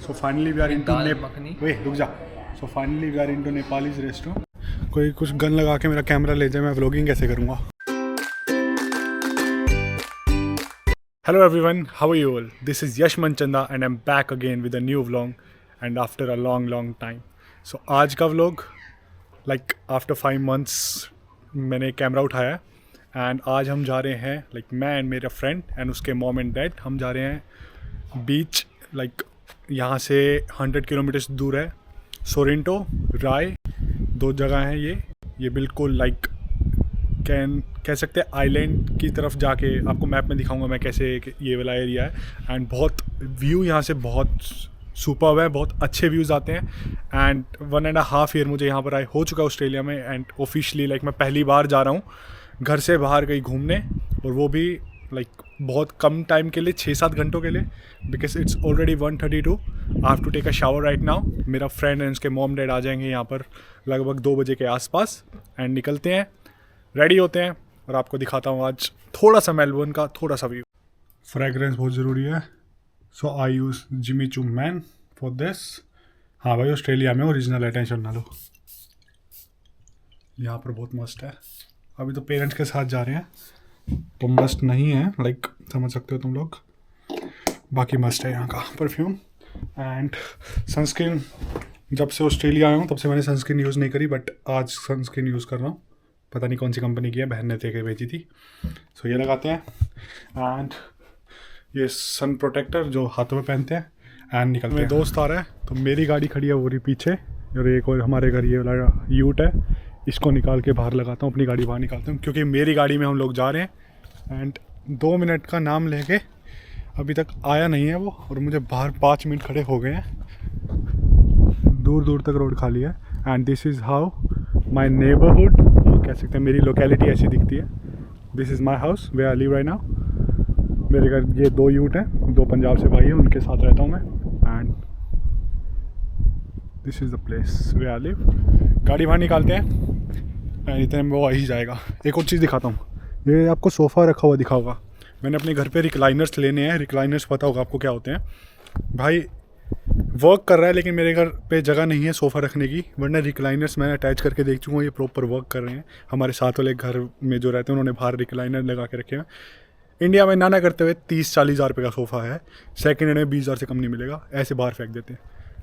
So finally we are into makhani. Wait, रुक जा। So finally we are into Nepalese restaurant. कोई कुछ gun लगा के मेरा कैमरा ले जाए, मैं व्लॉगिंग कैसे करूँगा? Hello everyone, how are you all? This is Yash Manchanda and I'm back again with a new vlog and after a long time. So आज का vlog like after 5 months मैंने कैमरा उठाया and आज हम जा रहे हैं like मैं एंड मेरा फ्रेंड एंड उसके मॉम एंड डैड हम जा रहे हैं बीच like यहाँ से 100 किलोमीटर्स दूर है। सोरेंटो राय दो जगह हैं ये बिल्कुल लाइक कह सकते हैं आइलैंड की तरफ जाके आपको मैप में दिखाऊंगा मैं कैसे ये वाला एरिया है। एंड बहुत व्यू यहाँ से बहुत सुपर्ब है, बहुत अच्छे व्यूज़ आते हैं। एंड 1.5 ईयर मुझे यहाँ पर आए हो चुका है ऑस्ट्रेलिया में एंड ऑफिशियली लाइक मैं पहली बार जा रहा हूँ घर से बाहर कहीं घूमने, और वो भी लाइक बहुत कम टाइम के लिए 6-7 घंटों के लिए, because it's already 1:32। I have to take a shower right now. मेरा फ्रेंड एंड उसके मॉम डैड आ जाएंगे यहाँ पर लगभग 2 बजे के आसपास एंड निकलते हैं, रेडी होते हैं और आपको दिखाता हूँ आज थोड़ा सा मेलबर्न का थोड़ा सा व्यू। फ्रेगरेंस बहुत ज़रूरी है, so I use Jimmy Choo man for this. हाँ भाई ऑस्ट्रेलिया में ओरिजिनल है, टेंशन ना लो। यहाँ पर बहुत मस्त है। अभी तो पेरेंट्स के साथ जा रहे हैं तो मस्त नहीं है, लाइक समझ सकते हो तुम लोग। बाकी मस्त है यहाँ का परफ्यूम एंड सनस्क्रीन। जब से ऑस्ट्रेलिया आया हूँ तब से मैंने सनस्क्रीन यूज़ नहीं करी, बट आज सनस्क्रीन यूज़ कर रहा हूँ। पता नहीं कौन सी कंपनी की है, बहन ने देके भेजी थी। सो ये लगाते हैं एंड ये सन प्रोटेक्टर जो हाथों में पहनते हैं एंड निकलते हैं। दोस्त आ रहा है तो मेरी गाड़ी खड़ी है वो रही पीछे, और एक और हमारे घर ये वाला यूट है, इसको निकाल के बाहर लगाता हूँ, अपनी गाड़ी बाहर निकालता हूँ क्योंकि मेरी गाड़ी में हम लोग जा रहे हैं। एंड 2 मिनट का नाम लेके अभी तक आया नहीं है वो, और मुझे बाहर 5 मिनट खड़े हो गए हैं। दूर तक रोड खाली है and this is how my neighbourhood, कह सकते हैं मेरी लोकेलिटी ऐसी दिखती है। This is my house way I live right now. मेरे घर ये 2 यूट हैं, 2 पंजाब से भाई हैं, उनके साथ रहता हूँ मैं। And this is the place way I live. गाड़ी बाहर निकालते हैं एंड इतने में वो आ ही जाएगा। एक और चीज़ दिखाता हूँ, ये आपको सोफ़ा रखा हुआ दिखा होगा। मैंने अपने घर पे रिक्लाइनर्स लेने हैं। रिक्लाइनर्स पता होगा आपको क्या होते हैं। भाई वर्क कर रहा है लेकिन मेरे घर पे जगह नहीं है सोफ़ा रखने की, वरना रिक्लाइनर्स मैंने अटैच करके देख चुका हूँ, ये प्रॉपर वर्क कर रहे हैं। हमारे साथ वाले घर में जो रहते हैं उन्होंने बाहर रिक्लाइनर लगा के रखे हैं। इंडिया में ना करते हुए 30-40 हज़ार रुपये का सोफ़ा है, सेकेंड हैंड में 20 हज़ार से कम नहीं मिलेगा, ऐसे बाहर फेंक देते हैं।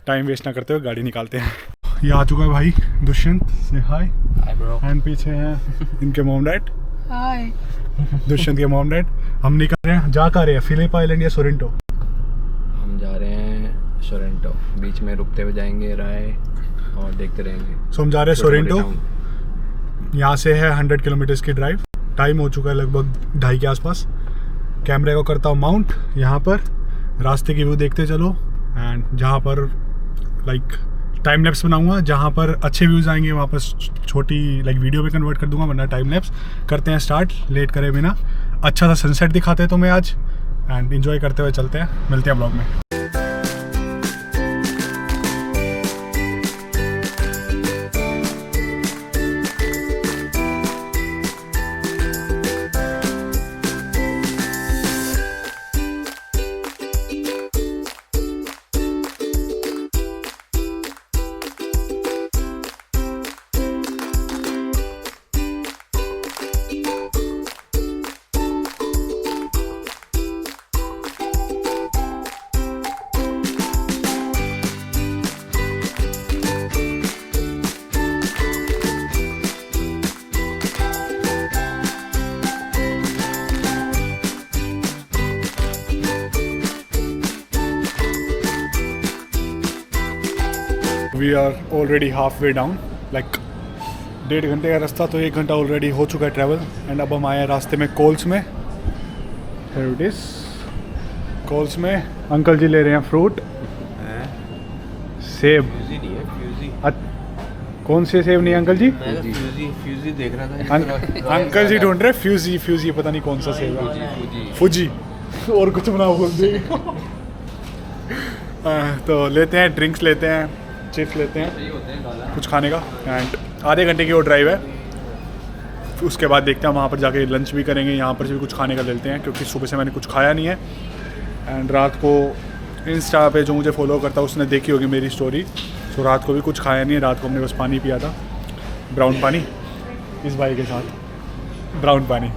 टाइम वेस्ट ना करते हुए गाड़ी निकालते हैं। ये आ चुका है भाई दुष्यंत, से हाय ब्रो। एंड पीछे हैं इनके मॉम डैड। हाय दुष्यंत के मॉम डैड। हम निकल रहे हैं, जा कर रहे हैं फिलिप आइलैंड या सोरेंटो? हम जा रहे हैं सोरेंटो, बीच में रुकते हुए जाएंगे राय और देखते रहेंगे। सो हम जा रहे हैं सोरेंटो। यहाँ से है 100 किलोमीटर्स की ड्राइव। टाइम हो चुका है लगभग 2:30 के आसपास। कैमरे को करता हूँ माउंट यहाँ पर, रास्ते की व्यू देखते चलो। एंड जहाँ पर लाइक टाइम लैप्स बनाऊंगा, जहाँ पर अच्छे व्यूज़ आएंगे वहाँ पर छोटी लाइक वीडियो में कन्वर्ट कर दूंगा, वरना टाइम लैप्स। करते हैं स्टार्ट लेट करे बिना। अच्छा सा सनसेट दिखाते हैं तुम्हें आज एंड एंजॉय करते हुए चलते हैं। मिलते हैं ब्लॉग में। We are already half way down, like 1.5 घंटे का रास्ता, तो 1 घंटा ऑलरेडी हो चुका है ट्रैवल। एंड अब हम आए हैं रास्ते में कोल्स में। Here it is, कोल्स में अंकल जी ले रहे हैं फ्रूट, सेब। कौन से सेब नहीं अंकल जी? फ्यूजी देख रहा था। अंकल जी ढूंढ रहे फ्यूजी पता नहीं कौन सा सेब है। फूजी और कुछ बना बोल दे। तो लेते हैं, ड्रिंक्स लेते हैं, चिप्स लेते हैं, कुछ खाने का। एंड आधे घंटे की वो ड्राइव है, उसके बाद देखते हैं वहाँ पर जाके लंच भी करेंगे। यहाँ पर भी कुछ खाने का लेते हैं क्योंकि सुबह से मैंने कुछ खाया नहीं है। एंड रात को इंस्टा पे जो मुझे फॉलो करता है उसने देखी होगी मेरी स्टोरी। तो रात को भी कुछ खाया नहीं है, रात को हमने बस पानी पिया था, ब्राउन पानी, इस भाई के साथ ब्राउन पानी।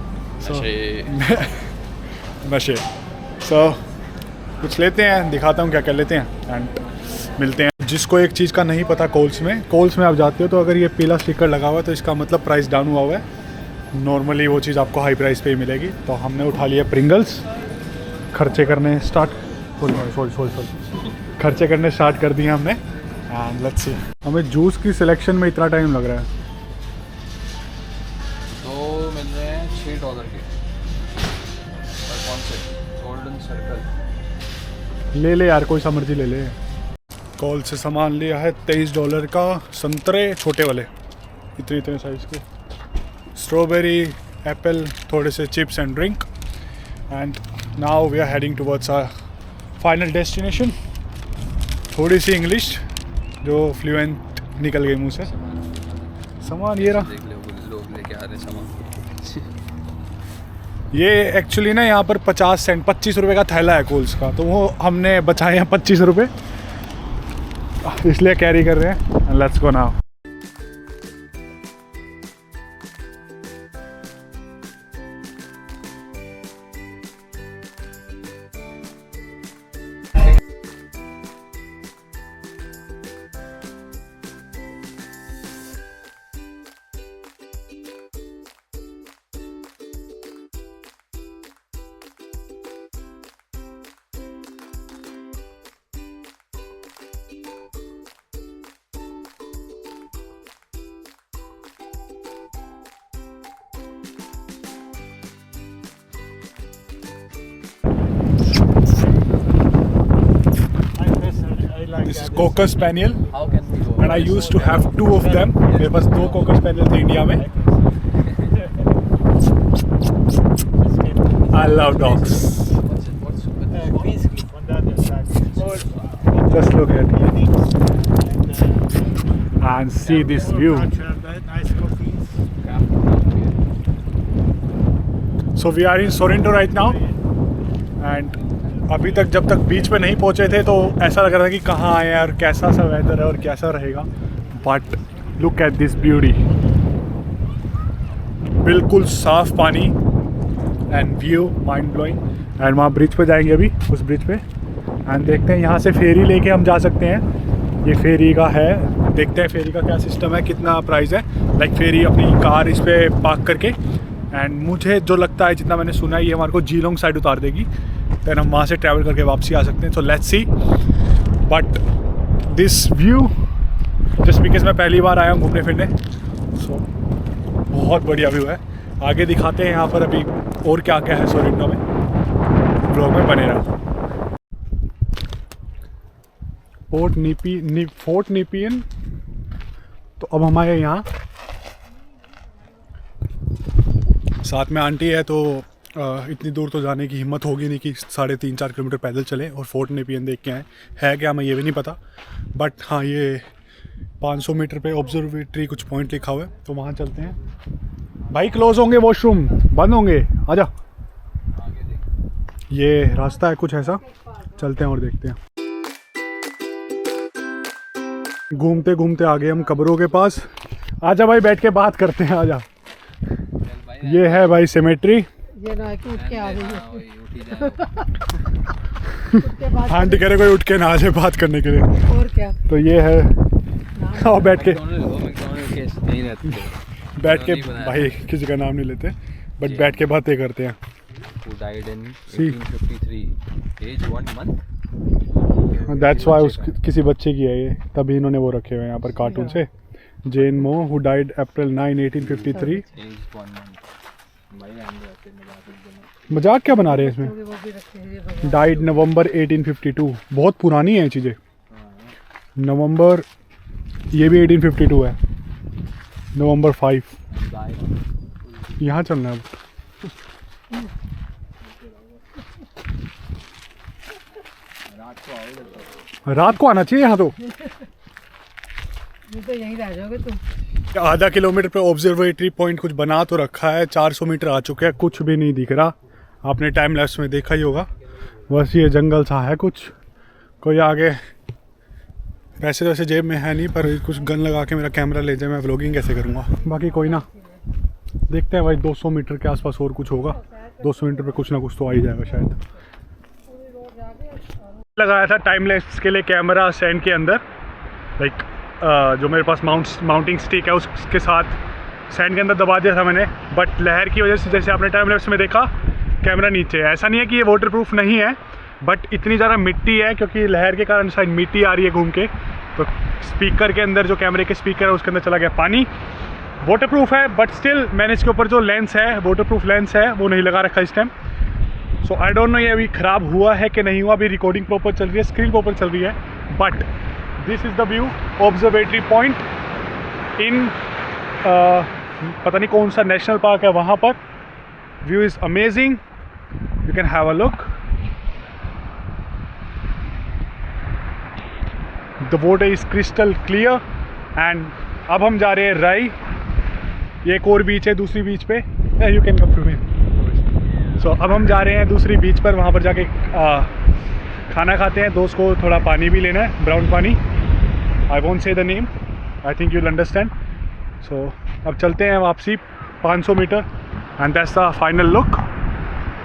नशे। कुछ लेते हैं, दिखाता हूँ क्या क्या लेते हैं एंड मिलते हैं। जिसको एक चीज़ का नहीं पता, कोल्स में आप जाते हो तो अगर ये पीला स्टिकर लगा हुआ है तो इसका मतलब प्राइस डाउन हुआ है। नॉर्मली वो चीज़ आपको हाई प्राइस पे ही मिलेगी। तो हमने उठा लिया प्रिंगल्स, खर्चे करने स्टार्ट खर्चे करने स्टार्ट कर दिए हमने एंड लेट्स सी। हमें जूस की सिलेक्शन में इतना टाइम लग रहा है। तो मिल रहे हैं $6 के। और कौन से? गोल्डन सर्कल ले यार, कोई सा मर्जी ले ले। कॉल से सामान लिया है $23 का, संतरे छोटे वाले, इतने साइज़ के, स्ट्रॉबेरी, एप्पल, थोड़े से chips and drink and now we are heading towards our final destination. थोड़ी सी इंग्लिश जो फ्लुएंट निकल गई मुंह से। सामान ये रहा, देख लो लोग लेके आ रहे हैं सामान। ये एक्चुअली ना यहाँ पर 50 सेंट 25 रुपये का थैला है कोल्स का, तो वो हमने बचाए हैं 25 रुपये, इसलिए कैरी कर रहे हैं। Let's go now. This is Cocker Spaniel How can we go? and I used to have 2 of them. मेरे पास 2 Cocker Spaniel थे इंडिया में। I love dogs. What's on the other side. Just look at it and see this view. Nice coffees. So we are in Sorrento right now and अभी तक जब तक बीच पे नहीं पहुंचे थे तो ऐसा लग रहा था कि कहाँ आए हैं और कैसा सा वेदर है और कैसा रहेगा। But look at this beauty, बिल्कुल साफ पानी and view mind blowing. And वहाँ ब्रिज पे जाएंगे अभी, उस ब्रिज पे एंड देखते हैं, यहाँ से फेरी लेके हम जा सकते हैं। ये फेरी का है, देखते हैं फेरी का क्या सिस्टम है, कितना प्राइस है। लाइक फेरी अपनी कार इस पर पार्क करके एंड मुझे जो लगता है, जितना मैंने सुना है, ये हमारे को जीलोंग साइड उतार देगी, फिर हम वहाँ से ट्रैवल करके वापसी आ सकते हैं। So let's see. But this view, just because मैं पहली बार आया हूँ घूमने फिरने, सो बहुत बढ़िया व्यू है। आगे दिखाते हैं यहाँ पर अभी और क्या क्या है सोरेंटो में। ब्लॉग में बने रहा। फोर्ट नीपियन। तो अब हम आए यहाँ, साथ में आंटी है, तो इतनी दूर तो जाने की हिम्मत होगी नहीं कि 3.5-4 किलोमीटर पैदल चलें और फोर्ट नेपियन देख के आएँ। है क्या, मैं ये भी नहीं पता, बट हाँ ये 500 मीटर पे ऑब्जर्वेटरी कुछ पॉइंट लिखा हुआ है, तो वहाँ चलते हैं। भाई क्लोज होंगे, वॉशरूम बंद होंगे, आजा। ये रास्ता है कुछ ऐसा, चलते हैं और देखते हैं। घूमते घूमते आ गए हम कब्रों के पास। आजा भाई, बैठ के बात करते हैं, आजा। ये है भाई सेमेट्री। ये ना कि उठ के आ गई है। आंटी कह रहे कोई उठ के ना आ जाए बात करने के लिए। और क्या, तो ये है, आओ बैठ के भाई किसी का नाम नहीं लेते, बट बैठ के बातें करते हैं। Who died in 1853, age 1 month. That's why किसी बच्चे की है ये, तभी इन्होंने वो रखे हुए हैं यहाँ पर कार्टून से। जेन मो who died April 9, 1853। Age 1 month. मजाक क्या बना रहे हैं इसमें। वो भी रखे हैं ये भगवान। डाइड नवंबर 1852। बहुत पुरानी है ये चीज़ें। नवंबर, ये भी 1852 है, नवंबर 5। यहाँ चलना है अब। रात को आना चाहिए यहाँ तो। नहीं तो यहीं रह जाओगे तुम। आधा किलोमीटर पे ऑब्जर्वेटरी पॉइंट कुछ बना तो रखा है, 400 मीटर आ चुके हैं, कुछ भी नहीं दिख रहा। आपने टाइम लैप्स में देखा ही होगा, बस ये जंगल सा है कुछ, कोई आगे पैसे तो वैसे जेब में है नहीं, पर कुछ गन लगा के मेरा कैमरा ले जाए, मैं व्लॉगिंग कैसे करूँगा। बाकी कोई ना, देखते हैं भाई 200 मीटर के आसपास और कुछ होगा। 200 मीटर पे कुछ ना कुछ तो आ ही जाएगा शायद। लगाया था टाइम लैप्स के लिए कैमरा सैंड के अंदर, लाइक जो मेरे पास माउंटिंग स्टिक है उसके साथ सैंड के अंदर दबा दिया था मैंने। बट लहर की वजह से, जैसे आपने टाइम लैप्स में देखा, कैमरा नीचे है। ऐसा नहीं है कि ये वाटर प्रूफ नहीं है, बट इतनी ज़्यादा मिट्टी है क्योंकि लहर के कारण शायद मिट्टी आ रही है घूम के, तो स्पीकर के अंदर, जो कैमरे के स्पीकर है उसके अंदर चला गया पानी। वाटर प्रूफ है बट स्टिल मैंने इसके ऊपर जो लेंस है, वाटर प्रूफ लेंस है, वो नहीं लगा रखा इस time. So I don't know ये अभी ख़राब हुआ है कि नहीं हुआ। अभी रिकॉर्डिंग प्रॉपर चल रही है, स्क्रीन प्रॉपर चल रही है। But this is the view, observatory point in पता नहीं कौन सा नेशनल पार्क है वहाँ पर। View is amazing, you can have a look. The water is crystal clear. And अब हम जा रहे हैं राई। ये एक और बीच है दूसरी बीच पे, you can come to me. So अब हम जा रहे हैं दूसरी बीच पर, वहाँ पर जाके खाना खाते हैं। दोस्त को थोड़ा पानी भी लेना है, ब्राउन पानी। I won't say the name, I think you will understand. So अब चलते हैं वापसी 500 metre and that's the final look.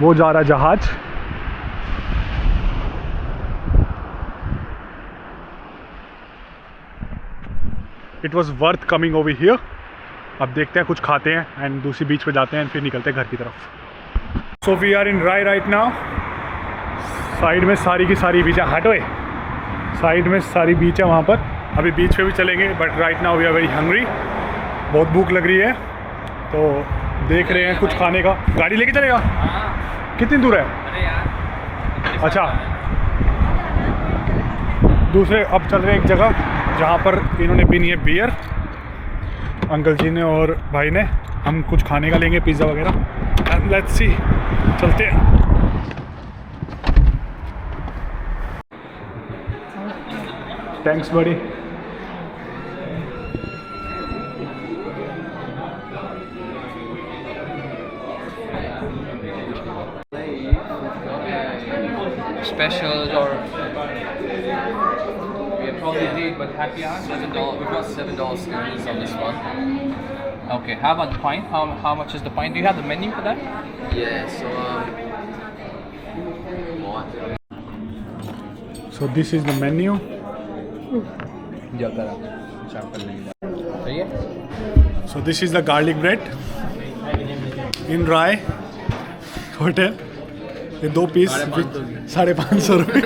वो जा रहा जहाज। It was worth coming over here. अब देखते हैं, कुछ खाते हैं एंड दूसरी बीच पे जाते हैं, फिर निकलते हैं घर की तरफ। So we are in Rye right now. Side में सारी की सारी बीच है, हटोए, साइड में सारी बीच है वहाँ पर। अभी बीच पे भी चलेंगे, but right now we are very hungry. बहुत भूख लग रही है, तो देख रहे हैं कुछ खाने का। गाड़ी लेके चलेगा? कितनी दूर है? अच्छा, दूसरे अब चल रहे हैं एक जगह जहाँ पर इन्होंने पीनी है बियर, अंकल जी ने और भाई ने। हम कुछ खाने का लेंगे, पिज़्ज़ा वगैरह। एंड लेट्स सी, चलते हैं। थैंक्स बड़ी। Specials or we are probably late, but happy hour $7. We got $7 students on this one. Okay, how about the pint? How much is the pint? Do you have the menu for that? Yeah, So this is the menu. जाता रहा, शाम कर लेंगे। सही है? So this is the garlic bread in Rai hotel. ये 2 piece 550 रुपये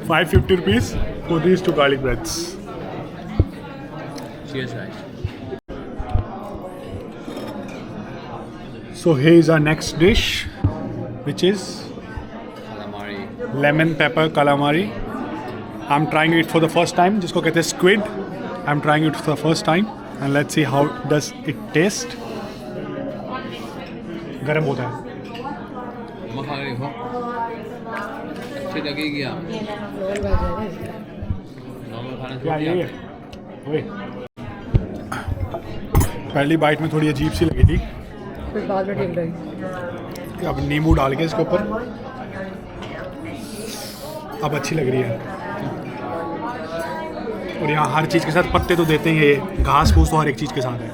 550 rupees for these 2 garlic breads. Cheers guys. So here is our next dish, which is Calamari. lemon pepper calamari. I'm trying it for the first time, जिसको कहते हैं squid. I'm trying it for the first time and let's see how does it taste. गरम होता है। खा रही हो, अच्छी लगेगी आप। नॉर्मल खाना क्या छोड़ ये दिया? है? ओए, पहली बाइट में थोड़ी अजीब सी लगी थी, फिर बाद में ठीक लगी। अब नींबू डाल के इसके ऊपर अब अच्छी लग रही है। और यहाँ हर चीज़ के साथ पत्ते तो देते ही हैं, ये घास फूस तो हर एक चीज़ के साथ है।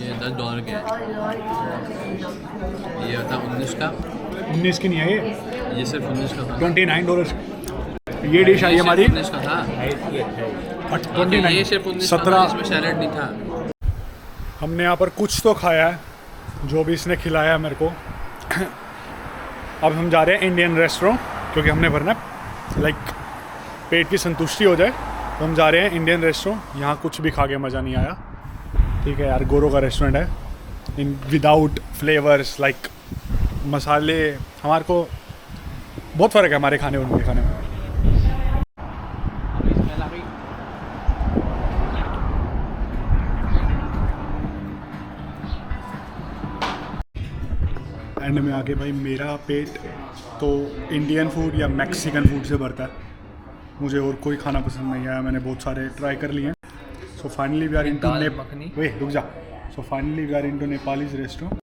ये $10 के है। ये होता 19 का। 19 की नहीं है ये सिर्फ 19 का था। $29। ये डिश आई हमारी 19 का था। ये सिर्फ 19 का था, 17। इसमें सैलेड नहीं था। हमने यहाँ पर कुछ तो खाया है, जो भी इसने खिलाया है मेरे को। अब हम जा रहे हैं इंडियन रेस्टोरेंट, क्योंकि हमने भरना है, लाइक पेट की संतुष्टि हो जाए, तो हम जा रहे हैं इंडियन रेस्टोरेंट। यहाँ कुछ भी खा के मज़ा नहीं आया। ठीक है यार, गोरो का रेस्टोरेंट है, इन विदाउट फ्लेवर्स, लाइक मसाले, हमारे को बहुत फ़र्क है हमारे खाने और उनके खाने में। एंड में आके भाई मेरा पेट तो इंडियन फूड या मैक्सिकन फूड से भरता है। मुझे और कोई खाना पसंद नहीं आया, मैंने बहुत सारे ट्राई कर लिए हैं। So finally we are into वे रुक जा। So finally we are into Nepalese restaurant,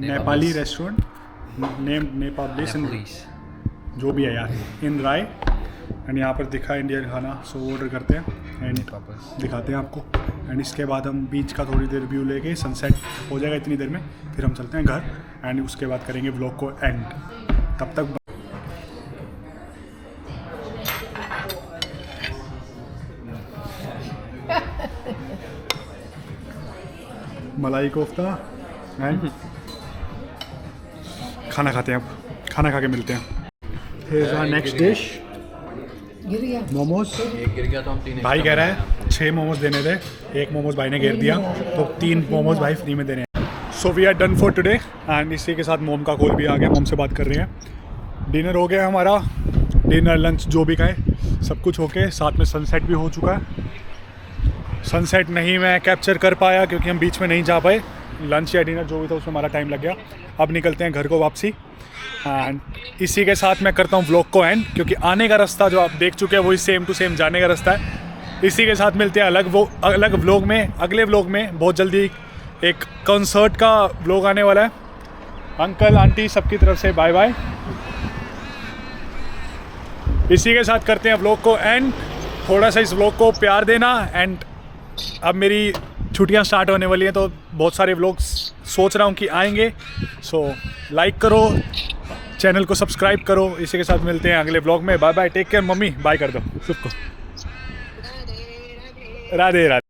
Nepali restaurant name Nepalese Nepalese. जो भी है यार, इन राय। एंड यहाँ पर दिखा इंडियन खाना, सो ऑर्डर करते हैं एंड दिखाते हैं आपको। एंड इसके बाद हम बीच का थोड़ी देर व्यू लेके, सनसेट हो जाएगा इतनी देर में, फिर हम चलते हैं घर एंड उसके बाद करेंगे व्लॉग को एंड। तब तक मलाई कोफ्ता एंड खाना खाते हैं। अब खाना खा के मिलते हैं। Here's our next dish, गिर गया मोमोज। ये गिर गया तो हम 3 भाई कह रहा है 6 मोमोज देने थे, 1 मोमोज भाई ने घेर दिया, तो 3 मोमोज भाई फ्री में देने हैं। So we are done for today and इसी के साथ मोम का कॉल भी आ गया, मोम से बात कर रहे हैं। डिनर हो गया हमारा, डिनर लंच जो भी खाए सब कुछ होके, साथ में सनसेट भी हो चुका है। सनसेट नहीं मैं कैप्चर कर पाया क्योंकि हम बीच में नहीं जा पाए, लंच या डिनर जो भी था उसमें हमारा टाइम लग गया। अब निकलते हैं घर को वापसी एंड इसी के साथ मैं करता हूँ व्लॉग को एंड, क्योंकि आने का रास्ता जो आप देख चुके हैं वही सेम टू सेम जाने का रास्ता है। इसी के साथ मिलते हैं अलग व्लॉग में, अगले व्लॉग में। बहुत जल्दी एक कॉन्सर्ट का व्लॉग आने वाला है। अंकल आंटी सबकी तरफ से बाय बाय। इसी के साथ करते हैं व्लॉग को एंड। थोड़ा सा इस व्लॉग को प्यार देना एंड अब मेरी छुट्टियां स्टार्ट होने वाली हैं तो बहुत सारे व्लॉग्स सोच रहा हूं कि आएंगे। सो लाइक करो, चैनल को सब्सक्राइब करो। इसी के साथ मिलते हैं अगले व्लॉग में। Bye bye, take care. मम्मी बाय कर दो सबको। राधे राधे।